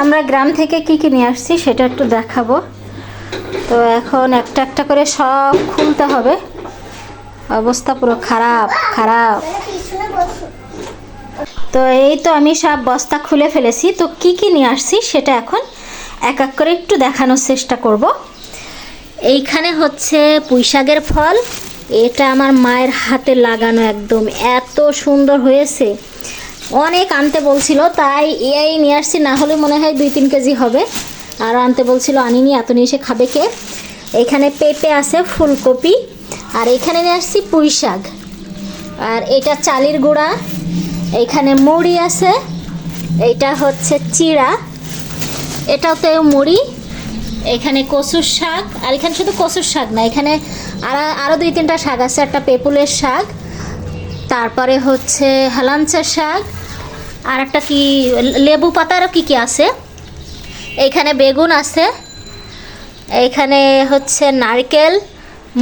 আমরা গ্রাম থেকে কি কি নিয়ে আসছি সেটা একটু দেখাবো। তো এখন একটা একটা করে সব খুলতে হবে, অবস্থা পুরো খারাপ খারাপ। তো এই তো আমি সব বস্তা খুলে ফেলেছি। তো কি কি নিয়ে আসছি সেটা এখন এক এক করে একটু দেখানোর চেষ্টা করব। এইখানে হচ্ছে পুঁইশাকের ফল, এটা আমার মায়ের হাতে লাগানো, একদম এত সুন্দর হয়েছে। অনেক আনতে বলছিল, তাই এই নিয়ে আসছি, না হলে মনে হয় 2-3 কেজি হবে। আর আনতে বলছিল, আনিনি, এত নিয়ে এসে খাবে কে। এখানে পেঁপে আছে, ফুলকপি, আর এখানে নিয়ে আসছি পুঁই শাক, আর এটা চালের গুঁড়া, এইখানে মুড়ি আছে, এইটা হচ্ছে চিড়া, এটাও তো মুড়ি, এখানে কচুর শাক, আর এখানে শুধু কচুর শাক না, এখানে আরও 2-3টা শাক আছে, একটা পেপুলের শাক, তারপরে হচ্ছে হেলাঞ্চা শাক, আর একটা কি লেবু পাতারও কি কি আছে, এইখানে বেগুন আছে, এইখানে হচ্ছে নারকেল,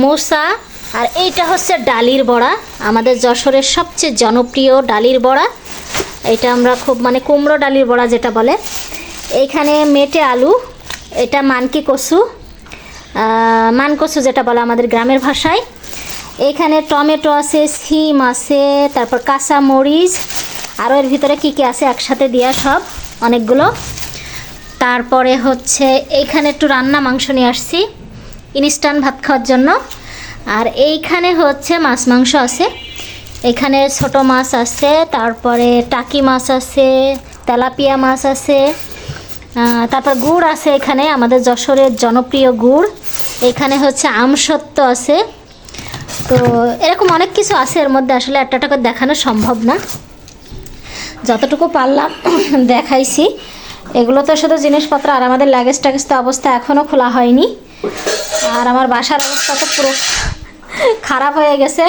মোসা, আর এইটা হচ্ছে ডালির বড়া, আমাদের যশোরের সবচেয়ে জনপ্রিয় ডালির বড়া। এটা আমরা খুব কুমড়ো ডালির বড়া যেটা বলে। এইখানে মেটে আলু, এটা মানকি কচু, মান কচু যেটা বলে আমাদের গ্রামের ভাষায়। এইখানে টমেটো আছে, সিম আছে, তারপর কাঁচা মরিচ, আরও এর ভিতরে কি কি আছে একসাথে দেওয়া সব অনেকগুলো। তারপরে হচ্ছে এইখানে একটু রান্না মাংস নিয়ে আসছি ইনস্ট্যান্ট ভাত খাওয়ার জন্য। আর এইখানে হচ্ছে মাছ মাংস আছে, এখানে ছোট মাছ আছে, তারপরে টাকি মাছ আছে, তেলাপিয়া মাছ আছে, তারপর গুড় আছে, এখানে আমাদের যশোরের জনপ্রিয় গুড়, এখানে হচ্ছে আমসত্ত্ব আছে। তো এরকম অনেক কিছু আছে, এর মধ্যে আসলে একটা করে দেখানো সম্ভব না, যতটুকু পারলাম দেখাইছি। এগুলো তো শুধু জিনিসপত্র, আর আমাদের লাগেজ টাগেজ তো অবস্থা এখনও খোলা হয়নি। আর আমার বাসার অবস্থা তো পুরো খারাপ হয়ে গেছে।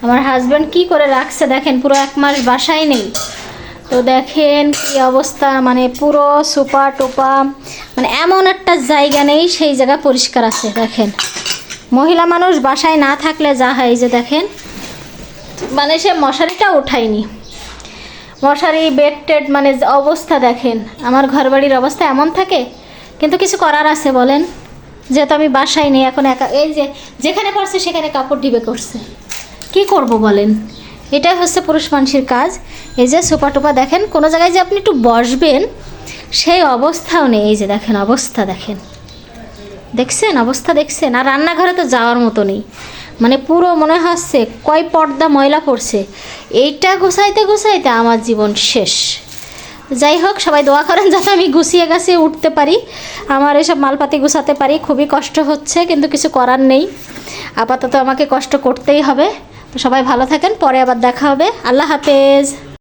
আমার হাজব্যান্ড কি করে রাখছে দেখেন, পুরো 1 মাস বাসায় নেই। তো দেখেন কি অবস্থা, পুরো সোপা টোপা, এমন একটা জায়গা নেই সেই জায়গা পরিষ্কার আছে। দেখেন মহিলা মানুষ বাসায় না থাকলে যা হয়, যে দেখেন সে মশারিটা উঠায়নি, মশারি বেড টেড অবস্থা দেখেন। আমার ঘরবাড়ির অবস্থা এমন থাকে, কিন্তু কিছু করার আছে বলেন, যেহেতু আমি বাসায় নেই এখন একা। এই যে যেখানে পারছে সেখানে কাপড় ঢিবে করছে, কি করব বলেন। এটাই হচ্ছে পুরুষ মানুষের কাজ। এই যে সোপা টোপা দেখেন, কোনো জায়গায় যে আপনি একটু বসবেন সেই অবস্থাও নেই। এই যে দেখেন অবস্থা, দেখেন দেখছেন অবস্থা দেখছেন। আর রান্নাঘরে তো যাওয়ার মতো নেই, পুরো মনে হচ্ছে কয় পর্দা ময়লা পড়ছে। এইটা গুছাইতে গুছাইতে আমার জীবন শেষ। যাই হোক, সবাই দোয়া করেন যাতে আমি গুছিয়ে গাছিয়ে উঠতে পারি, আমার এসব মালপাতি গুছাতে পারি। খুবই কষ্ট হচ্ছে, কিন্তু কিছু করার নেই, আপাতত আমাকে কষ্ট করতেই হবে। তো সবাই ভালো থাকেন, পরে আবার দেখা হবে। আল্লাহ হাফেজ।